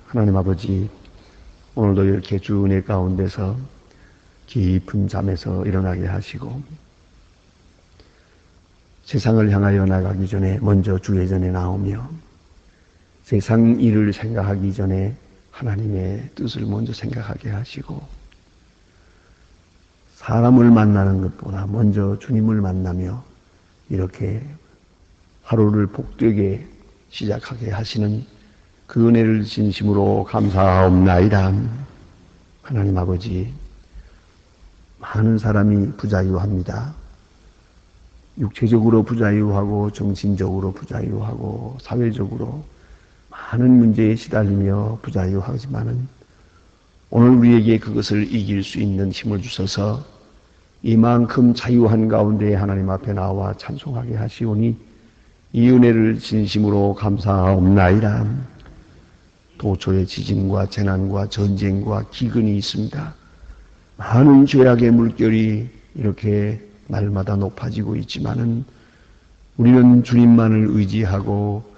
하나님 아버지, 오늘도 이렇게 주 은혜 가운데서 깊은 잠에서 일어나게 하시고 세상을 향하여 나가기 전에 먼저 주의 전에 나오며 세상 일을 생각하기 전에 하나님의 뜻을 먼저 생각하게 하시고 사람을 만나는 것보다 먼저 주님을 만나며 이렇게 하루를 복되게 시작하게 하시는 그 은혜를 진심으로 감사하옵나이다. 하나님 아버지, 많은 사람이 부자유합니다. 육체적으로 부자유하고 정신적으로 부자유하고 사회적으로 많은 문제에 시달리며 부자유하지만은 오늘 우리에게 그것을 이길 수 있는 힘을 주셔서 이만큼 자유한 가운데 하나님 앞에 나와 찬송하게 하시오니 이 은혜를 진심으로 감사하옵나이다. 도처에 지진과 재난과 전쟁과 기근이 있습니다. 많은 죄악의 물결이 이렇게 날마다 높아지고 있지만은 우리는 주님만을 의지하고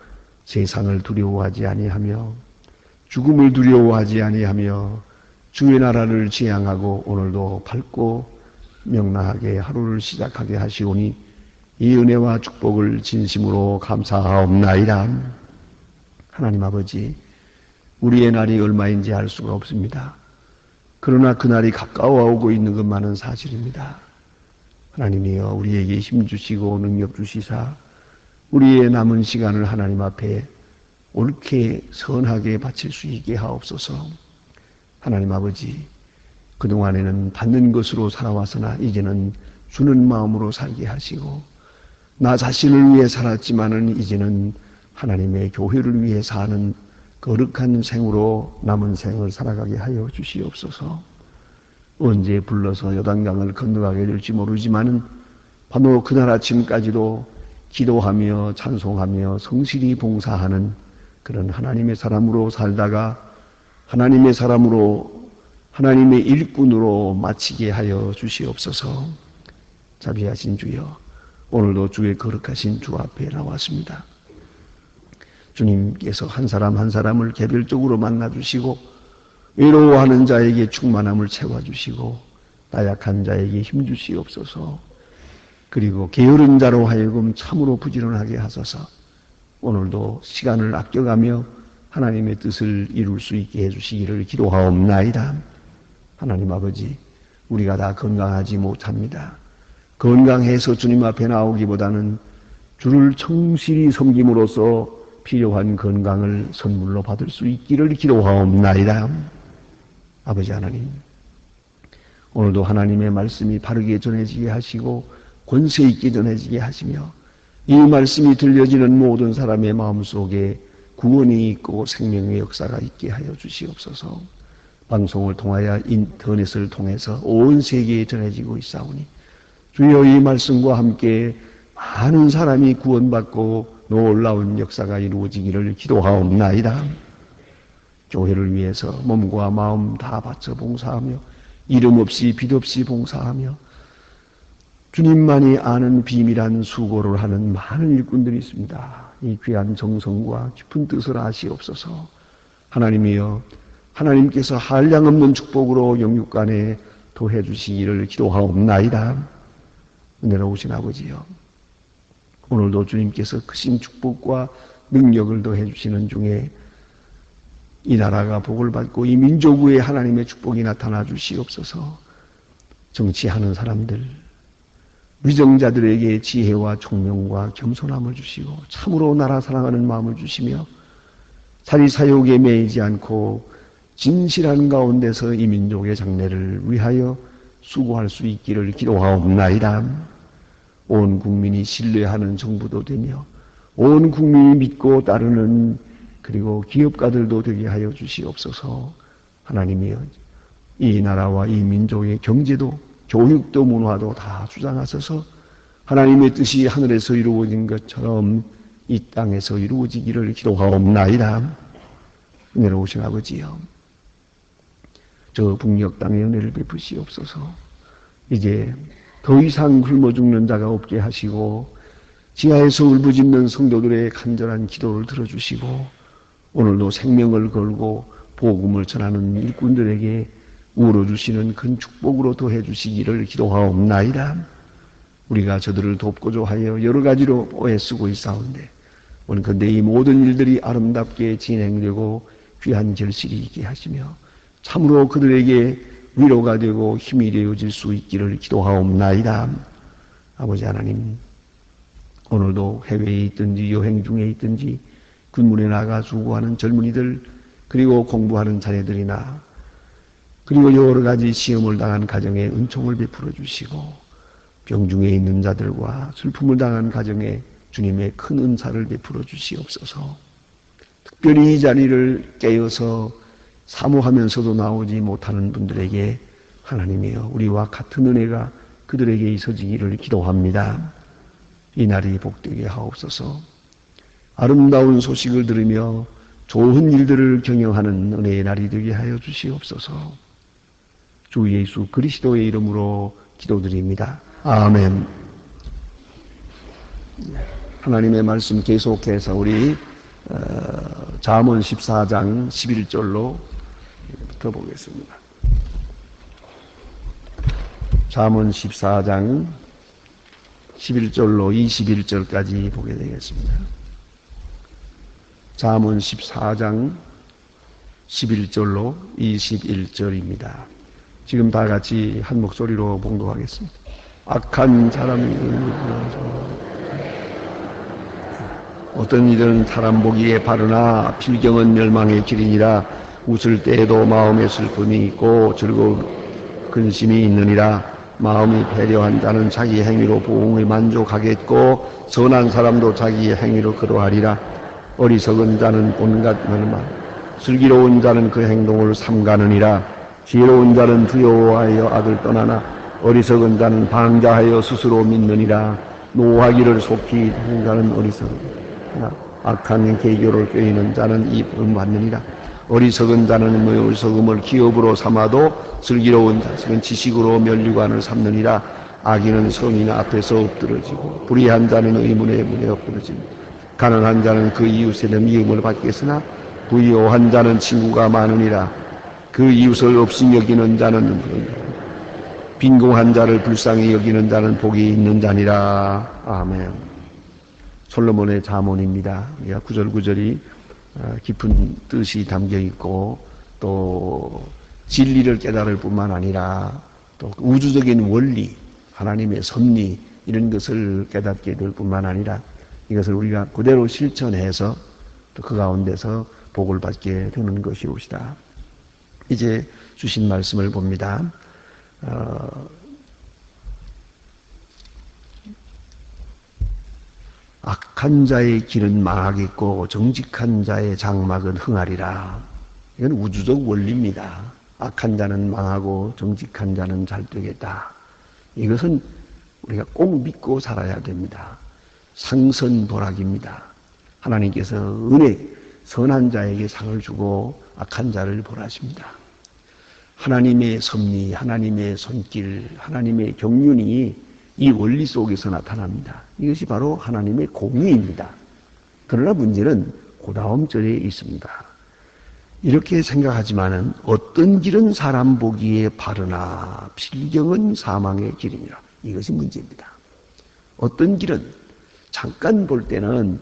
세상을 두려워하지 아니하며 죽음을 두려워하지 아니하며 주의 나라를 지향하고 오늘도 밝고 명랑하게 하루를 시작하게 하시오니 이 은혜와 축복을 진심으로 감사하옵나이다. 하나님 아버지, 우리의 날이 얼마인지 알 수가 없습니다. 그러나 그날이 가까워오고 있는 것만은 사실입니다. 하나님이여, 우리에게 힘주시고 능력 주시사 우리의 남은 시간을 하나님 앞에 옳게 선하게 바칠 수 있게 하옵소서. 하나님 아버지, 그동안에는 받는 것으로 살아왔으나 이제는 주는 마음으로 살게 하시고 나 자신을 위해 살았지만은 이제는 하나님의 교회를 위해 사는 거룩한 생으로 남은 생을 살아가게 하여 주시옵소서. 언제 불러서 요단강을 건너가게 될지 모르지만은 바로 그날 아침까지도 기도하며 찬송하며 성실히 봉사하는 그런 하나님의 사람으로 살다가 하나님의 사람으로 하나님의 일꾼으로 마치게 하여 주시옵소서. 자비하신 주여, 오늘도 주의 거룩하신 주 앞에 나왔습니다. 주님께서 한 사람 한 사람을 개별적으로 만나주시고 외로워하는 자에게 충만함을 채워주시고 나약한 자에게 힘주시옵소서. 그리고 게으른 자로 하여금 참으로 부지런하게 하소서. 오늘도 시간을 아껴가며 하나님의 뜻을 이룰 수 있게 해주시기를 기도하옵나이다. 하나님 아버지, 우리가 다 건강하지 못합니다. 건강해서 주님 앞에 나오기보다는 주를 성실히 섬김으로써 필요한 건강을 선물로 받을 수 있기를 기도하옵나이다. 아버지 하나님, 오늘도 하나님의 말씀이 바르게 전해지게 하시고 권세 있게 전해지게 하시며 이 말씀이 들려지는 모든 사람의 마음속에 구원이 있고 생명의 역사가 있게 하여 주시옵소서. 방송을 통하여 인터넷을 통해서 온 세계에 전해지고 있사오니 주여, 이 말씀과 함께 많은 사람이 구원받고 놀라운 역사가 이루어지기를 기도하옵나이다. 교회를 위해서 몸과 마음 다 바쳐 봉사하며 이름 없이 빛 없이 봉사하며 주님만이 아는 비밀한 수고를 하는 많은 일꾼들이 있습니다. 이 귀한 정성과 깊은 뜻을 아시옵소서. 하나님이여, 하나님께서 한량없는 축복으로 영육간에 더해 주시기를 기도하옵나이다. 은혜로우신 아버지여, 오늘도 주님께서 크신 축복과 능력을 더해 주시는 중에 이 나라가 복을 받고 이 민족 위에 하나님의 축복이 나타나 주시옵소서. 정치하는 사람들, 위정자들에게 지혜와 총명과 겸손함을 주시고 참으로 나라 사랑하는 마음을 주시며 사리사욕에 매이지 않고 진실한 가운데서 이 민족의 장래를 위하여 수고할 수 있기를 기도하옵나이다. 온 국민이 신뢰하는 정부도 되며 온 국민이 믿고 따르는 그리고 기업가들도 되게 하여 주시옵소서. 하나님이여, 이 나라와 이 민족의 경제도 교육도 문화도 다 주장하셔서 하나님의 뜻이 하늘에서 이루어진 것처럼 이 땅에서 이루어지기를 기도하옵나이다. 은혜로우신 아버지여, 저 북녘 땅에 은혜를 베푸시옵소서. 이제 더 이상 굶어 죽는 자가 없게 하시고 지하에서 울부짖는 성도들의 간절한 기도를 들어주시고 오늘도 생명을 걸고 복음을 전하는 일꾼들에게 우러주시는 큰 축복으로 더해 주시기를 기도하옵나이다. 우리가 저들을 돕고자 하여 여러 가지로 애쓰고 있사온데 오늘 근데 이 모든 일들이 아름답게 진행되고 귀한 결실이 있게 하시며 참으로 그들에게 위로가 되고 힘이 되어질 수 있기를 기도하옵나이다. 아버지 하나님, 오늘도 해외에 있든지 여행 중에 있든지 군문에 나가 수고하는 젊은이들, 그리고 공부하는 자녀들이나 그리고 여러 가지 시험을 당한 가정에 은총을 베풀어 주시고 병중에 있는 자들과 슬픔을 당한 가정에 주님의 큰 은사를 베풀어 주시옵소서. 특별히 이 자리를 깨어서 사모하면서도 나오지 못하는 분들에게 하나님이여 우리와 같은 은혜가 그들에게 있어지기를 기도합니다. 이 날이 복되게 하옵소서. 아름다운 소식을 들으며 좋은 일들을 경영하는 은혜의 날이 되게 하여 주시옵소서. 주 예수 그리스도의 이름으로 기도드립니다. 아멘. 하나님의 말씀 계속해서 우리 잠언 14장 11절로 붙어보겠습니다. 잠언 14장 11절로 21절까지 보게 되겠습니다. 잠언 14장 11절로 21절입니다. 지금 다 같이 한 목소리로 봉독하겠습니다. 악한 사람이 어떤 이들은 사람 보기에 바르나 필경은 멸망의 길이니라. 웃을 때에도 마음에 슬픔이 있고 즐거운 근심이 있느니라. 마음이 배려한 자는 자기 행위로 부흥에 만족하겠고 선한 사람도 자기의 행위로 그러하리라. 어리석은 자는 온갖 멸망, 슬기로운 자는 그 행동을 삼가느니라. 지혜로운 자는 두려워하여 악을 떠나나 어리석은 자는 방자하여 스스로 믿느니라. 노하기를 속히 하는 자는 어리석으나 악한 계교를 꾀이는 자는 이 벌 받느니라. 어리석은 자는 어리석음을 기업으로 삼아도 슬기로운 자식은 지식으로 면류관을 삼느니라. 악인은 성인 앞에서 엎드러지고 불의한 자는 의문의 문에 엎드러집니다. 가난한 자는 그 이웃의 미움을 받겠으나 부유한 자는 친구가 많으니라. 그 이웃을 없이 여기는 자는 빈궁한 자를 불쌍히 여기는 자는 복이 있는 자니라. 아멘. 솔로몬의 잠언입니다. 구절구절이 깊은 뜻이 담겨 있고 또 진리를 깨달을 뿐만 아니라 또 우주적인 원리, 하나님의 섭리 이런 것을 깨닫게 될 뿐만 아니라 이것을 우리가 그대로 실천해서 또 그 가운데서 복을 받게 되는 것이옵시다. 이제 주신 말씀을 봅니다. 악한 자의 길은 망하겠고 정직한 자의 장막은 흥하리라. 이건 우주적 원리입니다. 악한 자는 망하고 정직한 자는 잘 되겠다. 이것은 우리가 꼭 믿고 살아야 됩니다. 상선보락입니다. 하나님께서 은혜, 선한 자에게 상을 주고 악한 자를 벌하십니다. 하나님의 섭리, 하나님의 손길, 하나님의 경륜이 이 원리 속에서 나타납니다. 이것이 바로 하나님의 공의입니다. 그러나 문제는 그 다음 절에 있습니다. 이렇게 생각하지만은 어떤 길은 사람 보기에 바르나 필경은 사망의 길이니라. 이것이 문제입니다. 어떤 길은 잠깐 볼 때는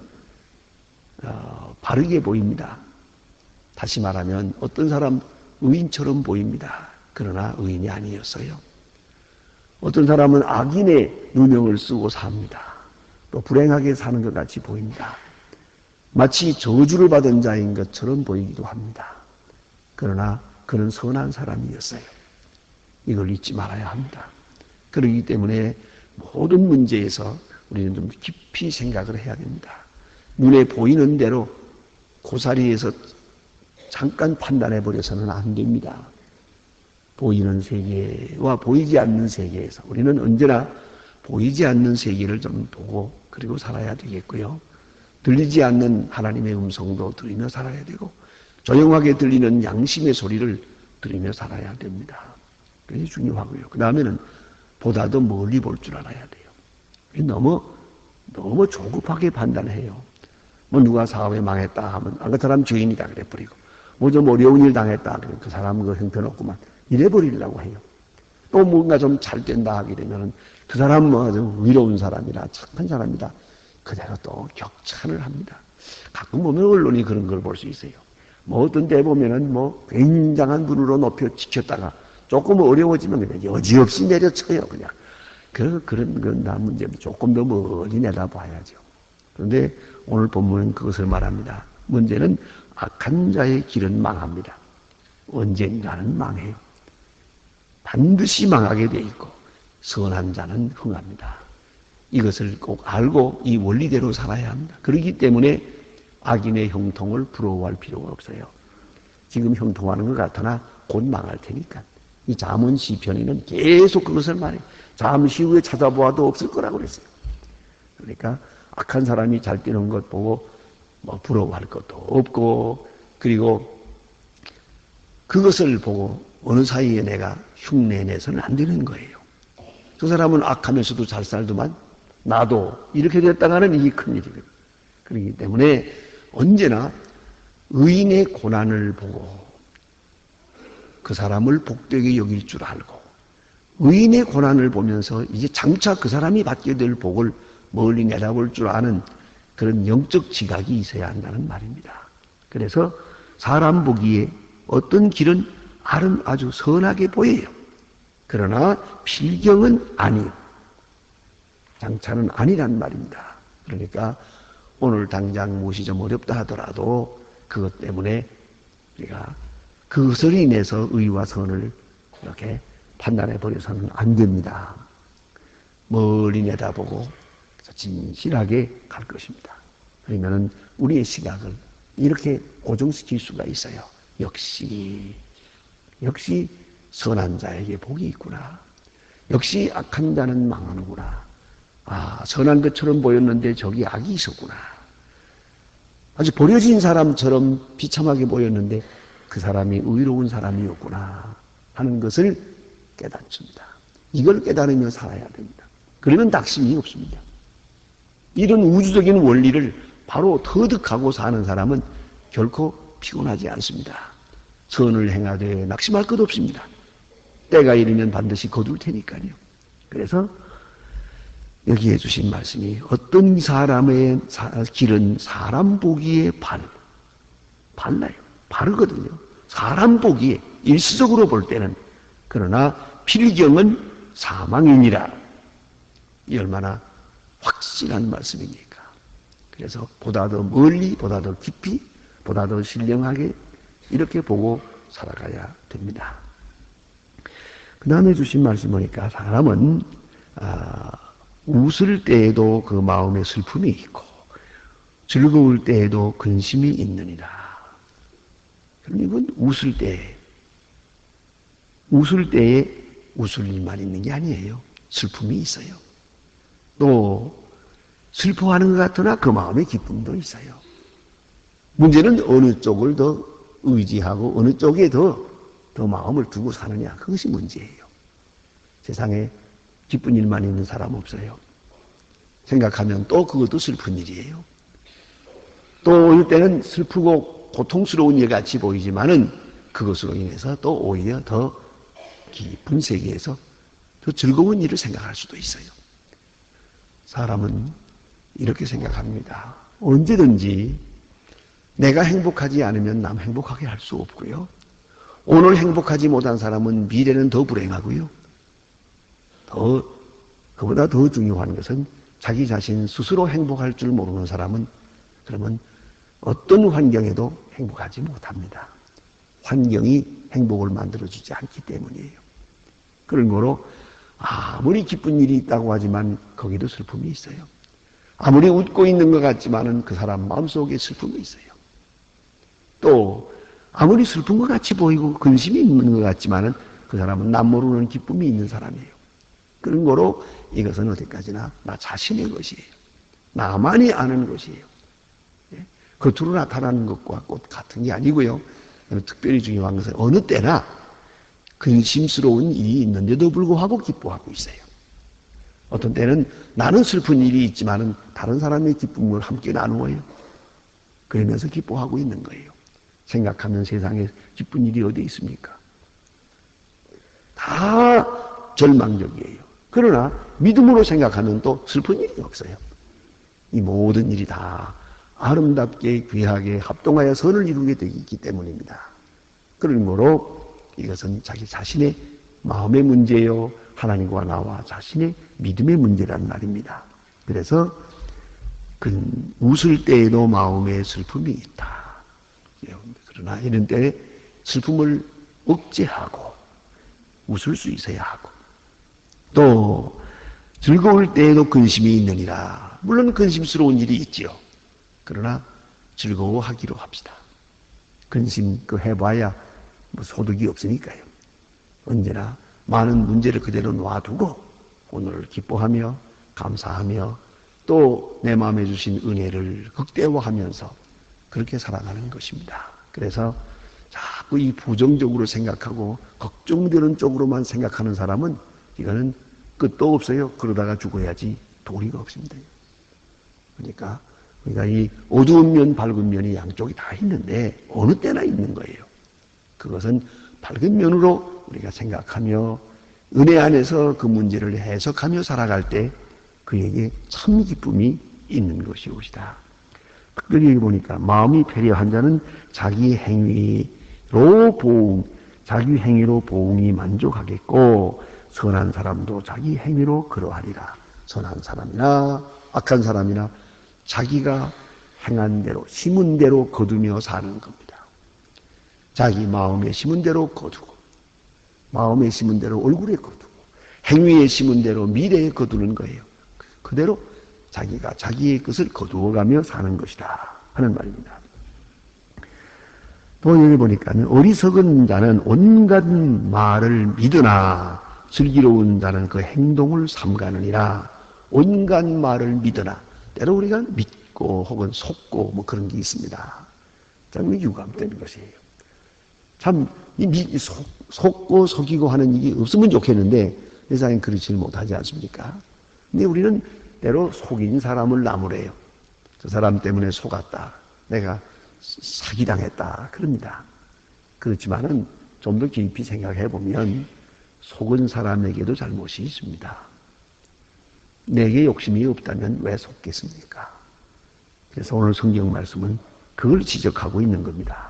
바르게 보입니다. 다시 말하면 어떤 사람 의인처럼 보입니다. 그러나 의인이 아니었어요. 어떤 사람은 악인의 누명을 쓰고 삽니다. 또 불행하게 사는 것 같이 보입니다. 마치 저주를 받은 자인 것처럼 보이기도 합니다. 그러나 그는 선한 사람이었어요. 이걸 잊지 말아야 합니다. 그렇기 때문에 모든 문제에서 우리는 좀 깊이 생각을 해야 됩니다. 눈에 보이는 대로 고사리에서 잠깐 판단해버려서는 안 됩니다. 보이는 세계와 보이지 않는 세계에서 우리는 언제나 보이지 않는 세계를 좀 보고 그리고 살아야 되겠고요. 들리지 않는 하나님의 음성도 들으며 살아야 되고 조용하게 들리는 양심의 소리를 들으며 살아야 됩니다. 그게 중요하고요. 그 다음에는 보다 더 멀리 볼 줄 알아야 돼요. 너무 조급하게 판단해요. 뭐 누가 사업에 망했다 하면 그 사람 죄인이다 그래버리고 뭐 좀 어려운 일 당했다. 그 사람 그 형편없구만. 이래버리려고 해요. 또 뭔가 좀 잘 된다 하게 되면은 그 사람 뭐 좀 위로운 사람이라 착한 사람이다. 그대로 또 격찬을 합니다. 가끔 보면 언론이 그런 걸 볼 수 있어요. 뭐 어떤 때 보면은 뭐 굉장한 분으로 높여 지켰다가 조금 어려워지면 그냥 여지없이 내려쳐요, 그냥. 그런 건 다 문제, 조금 더 멀리 내다봐야죠. 그런데 오늘 본문은 그것을 말합니다. 문제는 악한 자의 길은 망합니다. 언젠가는 망해요. 반드시 망하게 돼 있고, 선한 자는 흥합니다. 이것을 꼭 알고 이 원리대로 살아야 합니다. 그렇기 때문에 악인의 형통을 부러워할 필요가 없어요. 지금 형통하는 것 같으나 곧 망할 테니까. 이 잠언 시편에는 계속 그것을 말해요. 잠시 후에 찾아보아도 없을 거라고 그랬어요. 그러니까 악한 사람이 잘 뛰는 것 보고 뭐 부러워할 것도 없고, 그리고 그것을 보고 어느 사이에 내가 흉내내서는 안 되는 거예요. 그 사람은 악하면서도 잘 살더만 나도 이렇게 됐다가는 이게 큰일이거든요. 그렇기 때문에 언제나 의인의 고난을 보고 그 사람을 복되게 여길 줄 알고, 의인의 고난을 보면서 이제 장차 그 사람이 받게 될 복을 멀리 내다볼 줄 아는 그런 영적 지각이 있어야 한다는 말입니다. 그래서 사람 보기에 어떤 길은 아주 선하게 보여요. 그러나 필경은 아니요. 장차는 아니란 말입니다. 그러니까 오늘 당장 무엇이 좀 어렵다 하더라도 그것 때문에 우리가 그것을 인해서 의와 선을 이렇게 판단해 버려서는 안 됩니다. 멀리 내다보고 진실하게 갈 것입니다. 그러면은 우리의 시각을 이렇게 고정시킬 수가 있어요. 역시 선한 자에게 복이 있구나. 역시 악한 자는 망하는구나. 아, 선한 것처럼 보였는데 저기 악이 있었구나. 아주 버려진 사람처럼 비참하게 보였는데 그 사람이 의로운 사람이었구나 하는 것을 깨닫습니다. 이걸 깨달으며 살아야 됩니다. 그러면 낙심이 없습니다. 이런 우주적인 원리를 바로 터득하고 사는 사람은 결코 피곤하지 않습니다. 선을 행하되 낙심할 것 없습니다. 때가 이르면 반드시 거둘 테니까요. 그래서 여기에 주신 말씀이 어떤 사람의 길은 사람 보기에 발라요. 바르거든요. 사람 보기에 일시적으로 볼 때는. 그러나 필경은 사망이니라. 이 얼마나 확실한 말씀입니까? 그래서 보다 더 멀리, 보다 더 깊이, 보다 더 신령하게 이렇게 보고 살아가야 됩니다. 그 다음에 주신 말씀 보니까 사람은 웃을 때에도 그 마음에 슬픔이 있고 즐거울 때에도 근심이 있느니라. 그럼 이건 웃을 때에 웃을 일만 있는 게 아니에요. 슬픔이 있어요. 또 슬퍼하는 것 같으나 그 마음에 기쁨도 있어요. 문제는 어느 쪽을 더 의지하고 어느 쪽에 더 마음을 두고 사느냐, 그것이 문제예요. 세상에 기쁜 일만 있는 사람 없어요. 생각하면 또 그것도 슬픈 일이에요. 또 어느 때는 슬프고 고통스러운 일 같이 보이지만은 그것으로 인해서 또 오히려 더 깊은 세계에서 더 즐거운 일을 생각할 수도 있어요. 사람은 이렇게 생각합니다. 언제든지 내가 행복하지 않으면 남 행복하게 할 수 없고요. 오늘 행복하지 못한 사람은 미래는 더 불행하고요. 그보다 더 중요한 것은 자기 자신 스스로 행복할 줄 모르는 사람은 그러면 어떤 환경에도 행복하지 못합니다. 환경이 행복을 만들어주지 않기 때문이에요. 그런 거로 아무리 기쁜 일이 있다고 하지만 거기도 슬픔이 있어요. 아무리 웃고 있는 것 같지만은 그 사람 마음속에 슬픔이 있어요. 또 아무리 슬픈 것 같이 보이고 근심이 있는 것 같지만은 그 사람은 남 모르는 기쁨이 있는 사람이에요. 그런 거로 이것은 어디까지나 나 자신의 것이에요. 나만이 아는 것이에요. 겉으로 나타나는 것과 꼭 같은 게 아니고요. 특별히 중요한 것은 어느 때나 근심스러운 일이 있는데도 불구하고 기뻐하고 있어요. 어떤 때는 나는 슬픈 일이 있지만은 다른 사람의 기쁨을 함께 나누어요. 그러면서 기뻐하고 있는 거예요. 생각하면 세상에 기쁜 일이 어디 있습니까? 다 절망적이에요. 그러나 믿음으로 생각하면 또 슬픈 일이 없어요. 이 모든 일이 다 아름답게 귀하게 합동하여 선을 이루게 되기 때문입니다. 그러므로 이것은 자기 자신의 마음의 문제요, 하나님과 나와 자신의 믿음의 문제라는 말입니다. 그래서 웃을 때에도 마음에 슬픔이 있다. 그러나 이런 때에 슬픔을 억제하고 웃을 수 있어야 하고, 또 즐거울 때에도 근심이 있느니라. 물론 근심스러운 일이 있지요. 그러나 즐거워하기로 합시다. 근심 해봐야 소득이 없으니까요. 언제나 많은 문제를 그대로 놔두고 오늘을 기뻐하며 감사하며 또 내 마음에 주신 은혜를 극대화하면서 그렇게 살아가는 것입니다. 그래서 자꾸 이 부정적으로 생각하고 걱정되는 쪽으로만 생각하는 사람은 이거는 끝도 없어요. 그러다가 죽어야지 도리가 없습니다. 그러니까 우리가 이 어두운 면, 밝은 면이 양쪽이 다 있는데 어느 때나 있는 거예요. 그것은 밝은 면으로 우리가 생각하며 은혜 안에서 그 문제를 해석하며 살아갈 때 그에게 참 기쁨이 있는 것이옵시다. 특별히 보니까 마음이 패려한 자는 자기 행위로 보응이 만족하겠고 선한 사람도 자기 행위로 그러하리라. 선한 사람이나 악한 사람이나 자기가 행한 대로 심은 대로 거두며 사는 겁니다. 자기 마음에 심은 대로 거두고 마음에 심은 대로 얼굴에 거두고 행위에 심은 대로 미래에 거두는 거예요. 그대로 자기가 자기의 것을 거두어가며 사는 것이다 하는 말입니다. 또 여기 보니까 어리석은 자는 온갖 말을 믿으나 슬기로운 자는 그 행동을 삼가느니라. 온갖 말을 믿으나 때로 우리가 믿고 혹은 속고 뭐 그런 게 있습니다. 참 유감되는 것이에요. 참 속고 속이고 하는 일이 없으면 좋겠는데 세상엔 그렇지 못하지 않습니까? 근데 우리는 때로 속인 사람을 나무래요. 저 사람 때문에 속았다. 내가 사기당했다. 그럽니다. 그렇지만은 좀 더 깊이 생각해 보면 속은 사람에게도 잘못이 있습니다. 내게 욕심이 없다면 왜 속겠습니까? 그래서 오늘 성경 말씀은 그걸 지적하고 있는 겁니다.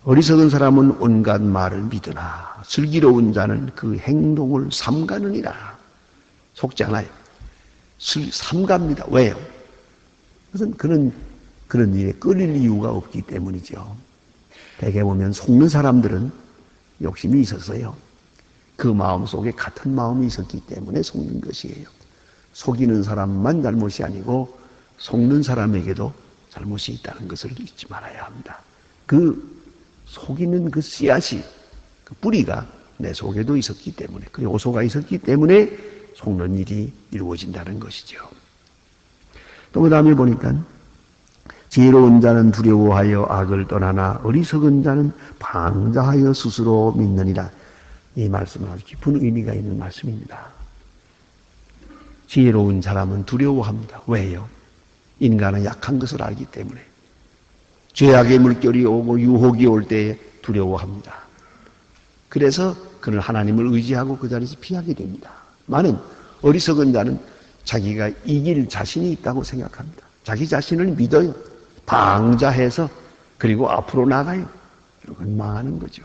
어리석은 사람은 온갖 말을 믿으나 슬기로운 자는 그 행동을 삼가느니라. 속지 않아요. 삼갑니다. 왜요? 그것은 그런 일에 끌릴 이유가 없기 때문이죠. 대개 보면 속는 사람들은 욕심이 있었어요. 그 마음 속에 같은 마음이 있었기 때문에 속는 것이에요. 속이는 사람만 잘못이 아니고 속는 사람에게도 잘못이 있다는 것을 잊지 말아야 합니다. 그 속이는 그 씨앗이, 그 뿌리가 내 속에도 있었기 때문에, 그 요소가 있었기 때문에 속는 일이 이루어진다는 것이죠. 또 그 다음에 보니까 지혜로운 자는 두려워하여 악을 떠나나 어리석은 자는 방자하여 스스로 믿느니라. 이 말씀은 아주 깊은 의미가 있는 말씀입니다. 지혜로운 사람은 두려워합니다. 왜요? 인간은 약한 것을 알기 때문에. 죄악의 물결이 오고 유혹이 올 때 두려워합니다. 그래서 그는 하나님을 의지하고 그 자리에서 피하게 됩니다. 많은 어리석은 자는 자기가 이길 자신이 있다고 생각합니다. 자기 자신을 믿어요. 방자해서 그리고 앞으로 나가요. 그건 망하는 거죠.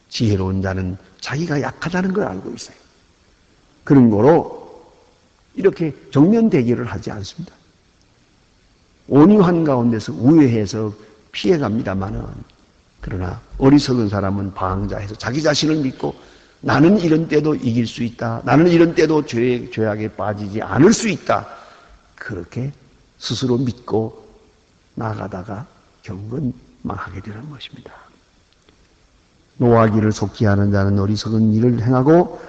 지혜로운 자는 자기가 약하다는 걸 알고 있어요. 그런 거로 이렇게 정면 대결을 하지 않습니다. 온유한 가운데서 우회해서 피해갑니다마는, 그러나 어리석은 사람은 방자해서 자기 자신을 믿고 나는 이런 때도 이길 수 있다. 나는 이런 때도 죄악에 빠지지 않을 수 있다. 그렇게 스스로 믿고 나가다가 결국은 망하게 되는 것입니다. 노하기를 속히 하는 자는 어리석은 일을 행하고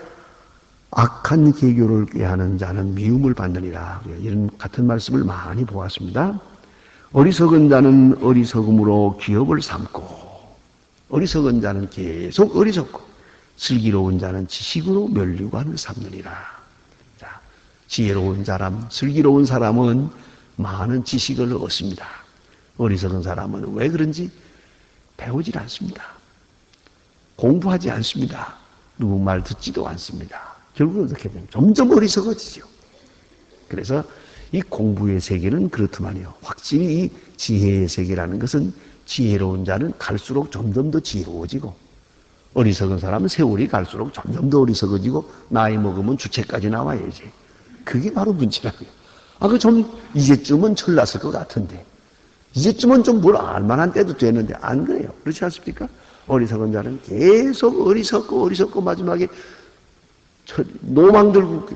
악한 계교를 꾀하는 자는 미움을 받느니라. 이런 같은 말씀을 많이 보았습니다. 어리석은 자는 어리석음으로 기업을 삼고, 어리석은 자는 계속 어리석고, 슬기로운 자는 지식으로 면류관을 삼느니라. 자, 지혜로운 사람, 슬기로운 사람은 많은 지식을 얻습니다. 어리석은 사람은 왜 그런지 배우질 않습니다. 공부하지 않습니다. 누구 말 듣지도 않습니다. 결국은 어떻게 되면 점점 어리석어지죠. 그래서 이 공부의 세계는 그렇더만요. 확실히 이 지혜의 세계라는 것은 지혜로운 자는 갈수록 점점 더 지혜로워지고 어리석은 사람은 세월이 갈수록 점점 더 어리석어지고 나이 먹으면 주체까지 나와야지. 그게 바로 문제라고요. 이제쯤은 철났을 것 같은데 이제쯤은 좀 뭘 알만한 때도 되는데 안 그래요. 그렇지 않습니까? 어리석은 자는 계속 어리석고 마지막에 노망 들고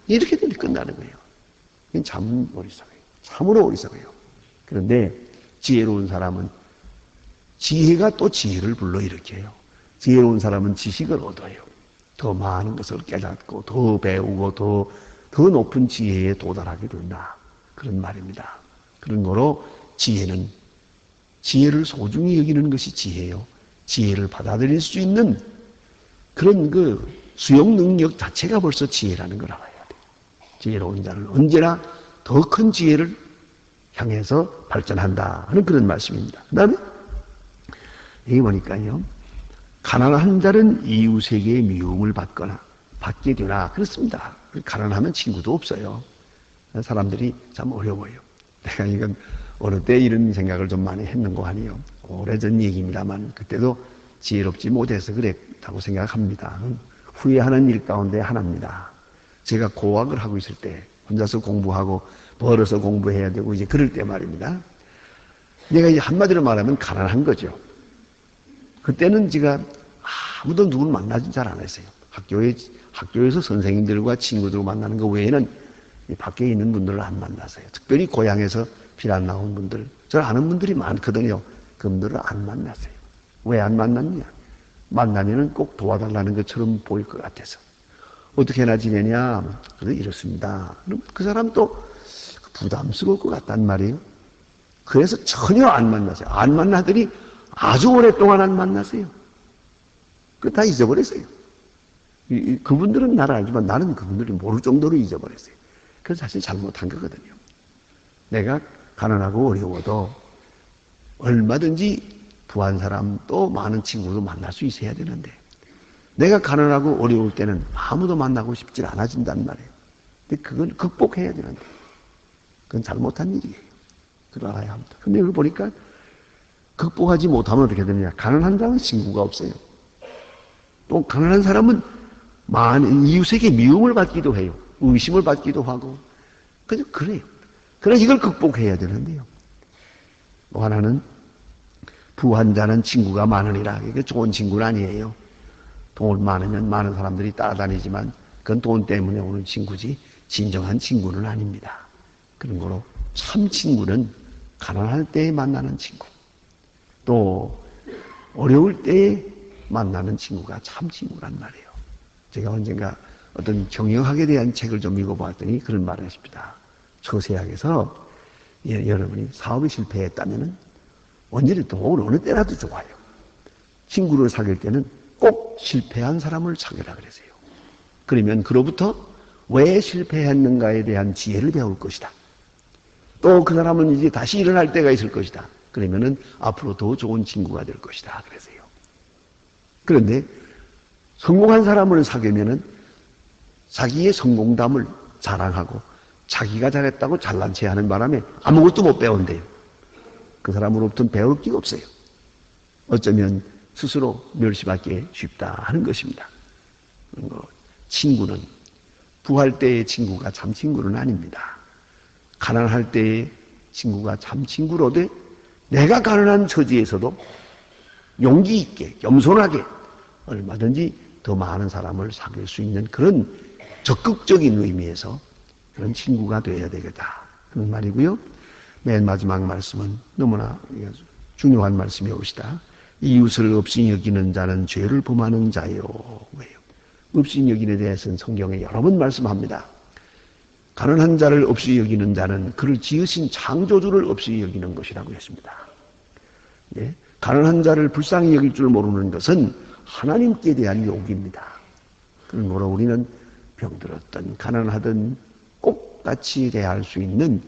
이렇게 되면 끝나는 거예요. 이건 참 어리석어요. 참으로 어리석어요. 그런데 지혜로운 사람은 지혜가 또 지혜를 불러일으켜요. 지혜로운 사람은 지식을 얻어요. 더 많은 것을 깨닫고 더 배우고 더 높은 지혜에 도달하게 된다. 그런 말입니다. 그런 거로 지혜를 소중히 여기는 것이 지혜예요. 지혜를 받아들일 수 있는 그런 그 수용 능력 자체가 벌써 지혜라는 걸 알아야 돼요. 지혜로운 자는 언제나 더 큰 지혜를 향해서 발전한다 하는 그런 말씀입니다. 그 다음에 여기 보니까요. 가난한 자는 이웃에게 미움을 받게 되나 그렇습니다. 가난하면 친구도 없어요. 사람들이 참 어려워요. 내가 이건 어느 때 이런 생각을 좀 많이 했는고 하니요. 오래전 얘기입니다만 그때도 지혜롭지 못해서 그랬다고 생각합니다. 후회하는 일 가운데 하나입니다. 제가 고학을 하고 있을 때 혼자서 공부하고 벌어서 공부해야 되고 이제 그럴 때 말입니다. 내가 이제 한마디로 말하면 가난한 거죠. 그때는 제가 아무도 누구를 만나진 잘 안 했어요. 학교에서 선생님들과 친구들 만나는 것 외에는 밖에 있는 분들을 안 만났어요. 특별히 고향에서 피난 나온 분들, 저를 아는 분들이 많거든요. 그분들을 안 만났어요. 왜 안 만났냐? 만나면은 꼭 도와달라는 것처럼 보일 것 같아서. 어떻게 해나 지내냐? 그래서 이렇습니다. 그럼 그 사람 또 부담스러울 것 같단 말이에요. 그래서 전혀 안 만났어요. 안 만나더니 아주 오랫동안 안 만났어요. 그거 다 잊어버렸어요. 그분들은 나를 알지만 나는 그분들이 모를 정도로 잊어버렸어요. 그래서 사실 잘못한 거거든요. 내가 가난하고 어려워도 얼마든지 부한 사람 또 많은 친구도 만날 수 있어야 되는데 내가 가난하고 어려울 때는 아무도 만나고 싶지 않아진단 말이에요. 근데 그건 극복해야 되는데 그건 잘못한 일이에요. 그걸 알아야 합니다. 근데 이걸 보니까 극복하지 못하면 어떻게 되느냐. 가난한 사람은 친구가 없어요. 또 가난한 사람은 많은 이웃에게 미움을 받기도 해요. 의심을 받기도 하고. 그냥 그래요. 그래서 이걸 극복해야 되는데요. 또 하나는 부한 자는 친구가 많으니라. 이게 좋은 친구는 아니에요. 돈을 많으면 많은 사람들이 따라다니지만 그건 돈 때문에 오는 친구지 진정한 친구는 아닙니다. 그런 거로 참 친구는 가난할 때에 만나는 친구. 또 어려울 때에 만나는 친구가 참 친구란 말이에요. 제가 언젠가 어떤 경영학에 대한 책을 좀 읽어보았더니 그런 말을 했습니다. 서세학에서 여러분이 사업에 실패했다면 언제든 돈을 어느 때라도 좋아요. 친구를 사귈 때는 꼭 실패한 사람을 사귀라 그랬어요. 그러면 그로부터 왜 실패했는가에 대한 지혜를 배울 것이다. 또 그 사람은 이제 다시 일어날 때가 있을 것이다. 그러면은 앞으로 더 좋은 친구가 될 것이다. 그랬어요. 그런데 성공한 사람을 사귀면은 자기의 성공담을 자랑하고 자기가 잘했다고 잘난 체 하는 바람에 아무것도 못 배운대요. 그 사람으로부터는 배울 게 없어요. 어쩌면 스스로 멸시받기 쉽다 하는 것입니다. 친구는 부할 때의 친구가 참 친구는 아닙니다. 가난할 때의 친구가 참 친구로되 내가 가난한 처지에서도 용기 있게 겸손하게 얼마든지 더 많은 사람을 사귈 수 있는 그런 적극적인 의미에서 그런 친구가 되어야 되겠다 그런 말이고요. 맨 마지막 말씀은 너무나 중요한 말씀이 옵시다. 이웃을 없이 여기는 자는 죄를 범하는 자요. 왜요? 없이 여기는 대해서는 성경에 여러 번 말씀합니다. 가난한 자를 없이 여기는 자는 그를 지으신 창조주를 없이 여기는 것이라고 했습니다. 예? 가난한 자를 불쌍히 여길 줄 모르는 것은 하나님께 대한 욕입니다. 그러므로 우리는 병들었든 가난하든 똑같이 대할 수 있는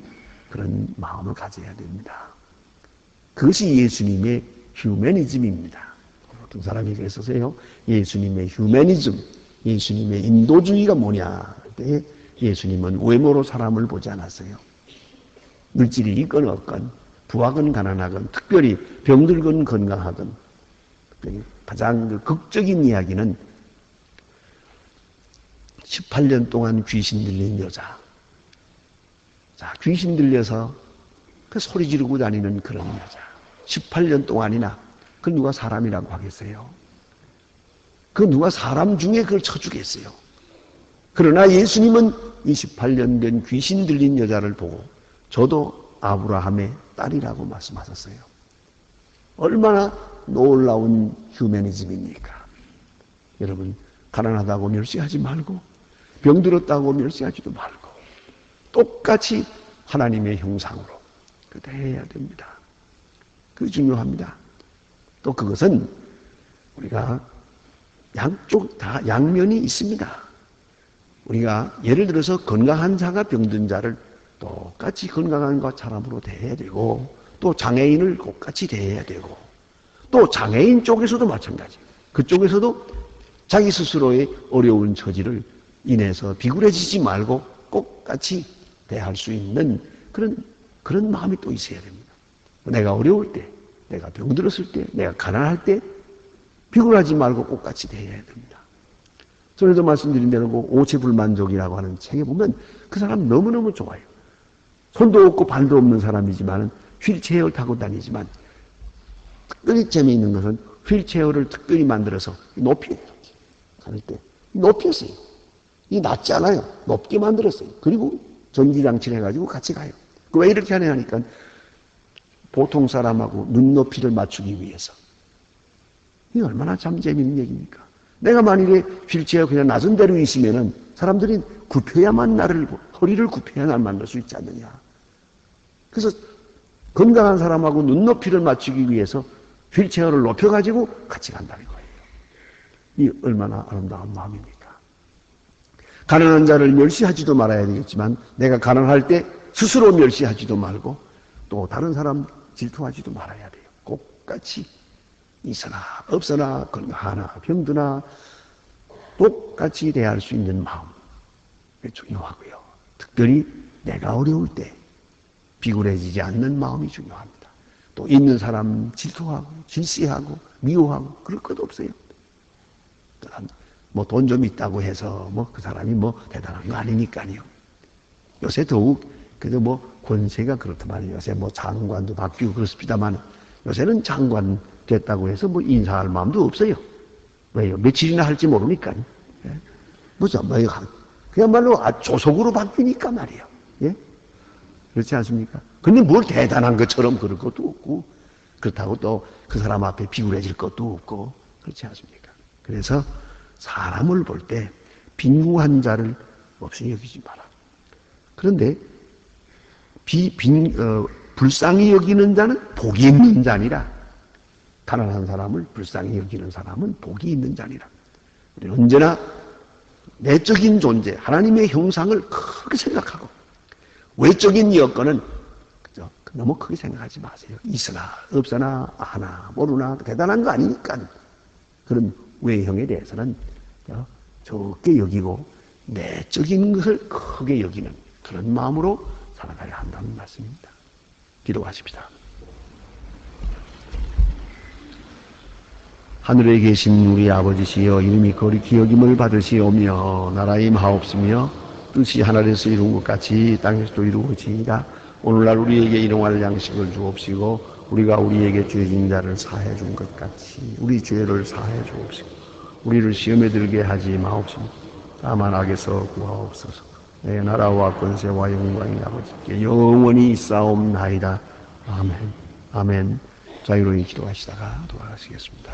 그런 마음을 가져야 됩니다. 그것이 예수님의 휴머니즘입니다. 어떤 사람이 그랬었어요. 예수님의 휴머니즘, 예수님의 인도주의가 뭐냐 할 때 예수님은 외모로 사람을 보지 않았어요. 물질이 있건 없건, 부하건 가난하건, 특별히 병들건 건강하건, 특별히 가장 그 극적인 이야기는 18년 동안 귀신 들린 여자. 자, 귀신 들려서 그 소리 지르고 다니는 그런 여자. 18년 동안이나 그 누가 사람이라고 하겠어요? 그 누가 사람 중에 그걸 쳐주겠어요? 그러나 예수님은 28년 된 귀신 들린 여자를 보고 저도 아브라함의 딸이라고 말씀하셨어요. 얼마나 놀라운 휴머니즘입니까? 여러분, 가난하다고 멸시하지 말고 병들었다고 멸시하지도 말고 똑같이 하나님의 형상으로 대해야 됩니다. 그게 중요합니다. 또 그것은 우리가 양쪽 다 양면이 있습니다. 우리가 예를 들어서 건강한 자가 병든 자를 똑같이 건강한 사람으로 대해야 되고 또 장애인을 똑같이 대해야 되고 또 장애인 쪽에서도 마찬가지. 그쪽에서도 자기 스스로의 어려운 처지를 인해서 비굴해지지 말고 똑같이 대할 수 있는 그런 마음이 또 있어야 됩니다. 내가 어려울 때, 내가 병들었을 때, 내가 가난할 때 비굴하지 말고 똑같이 대해야 됩니다. 전에도 말씀드린 대로 오체불만족이라고 하는 책에 보면 그 사람 너무너무 좋아요. 손도 없고 발도 없는 사람이지만 휠체어를 타고 다니지만 특별히 재미있는 것은 휠체어를 특별히 만들어서 높이 갈 때 높였어요. 이 낮지 않아요. 높게 만들었어요. 그리고 전기장치를 해가지고 같이 가요. 왜 이렇게 하냐니까 보통 사람하고 눈높이를 맞추기 위해서. 이게 얼마나 참 재미있는 얘기입니까? 내가 만일에 휠체어 그냥 낮은 데로 있으면은 사람들이 굽혀야만 허리를 굽혀야 만들 수 있지 않느냐. 그래서 건강한 사람하고 눈높이를 맞추기 위해서 휠체어를 높여가지고 같이 간다는 거예요. 이 얼마나 아름다운 마음입니까? 가난한 자를 멸시하지도 말아야 되겠지만 내가 가난할 때 스스로 멸시하지도 말고 또 다른 사람 질투하지도 말아야 돼요. 똑같이 있으나 없으나 건강하나 병드나 똑같이 대할 수 있는 마음 중요하고요. 특별히 내가 어려울 때 비굴해지지 않는 마음이 중요합니다. 또 있는 사람 질투하고 질시하고 미워하고 그럴 것도 없어요. 뭐 돈 좀 있다고 해서 뭐 그 사람이 뭐 대단한 거 아니니까요. 요새 더욱 그래도 뭐 권세가 그렇더만 요새 뭐 장관도 바뀌고 그렇습니다만 요새는 장관 됐다고 해서 뭐 인사할 마음도 없어요. 왜요? 며칠이나 할지 모르니까. 예? 그야말로 조속으로 바뀌니까 말이에요. 예? 그렇지 않습니까? 근데 뭘 대단한 것처럼 그럴 것도 없고 그렇다고 또 그 사람 앞에 비굴해질 것도 없고 그렇지 않습니까? 그래서 사람을 볼 때 빈궁한 자를 없이 여기지 마라. 그런데 불쌍히 여기는 자는 복이 있는 자니라. 가난한 사람을 불쌍히 여기는 사람은 복이 있는 자니라. 우리는 언제나 내적인 존재, 하나님의 형상을 크게 생각하고 외적인 여건은 너무 크게 생각하지 마세요. 있으나 없으나 아나 모르나 대단한 거 아니니까 그런 외형에 대해서는 적게 여기고 내적인 것을 크게 여기는 그런 마음으로 살아가야 한다는 말씀입니다. 기도하십시다. 하늘에 계신 우리 아버지시여 이름이 거룩히 여김을 받으시오며 나라의 마옵시며 뜻이 하늘에서 이룬 것 같이 땅에서도 이루어지이다. 오늘날 우리에게 일용할 양식을 주옵시고 우리가 우리에게 죄진 자를 사해 준 것 같이 우리 죄를 사해 주옵시고 우리를 시험에 들게 하지 마옵시며 다만 악에서 구하옵소서. 내 나라와 권세와 영광이 아버지께 영원히 있사옵나이다. 아멘. 아멘. 자유로이 기도하시다가 돌아가시겠습니다.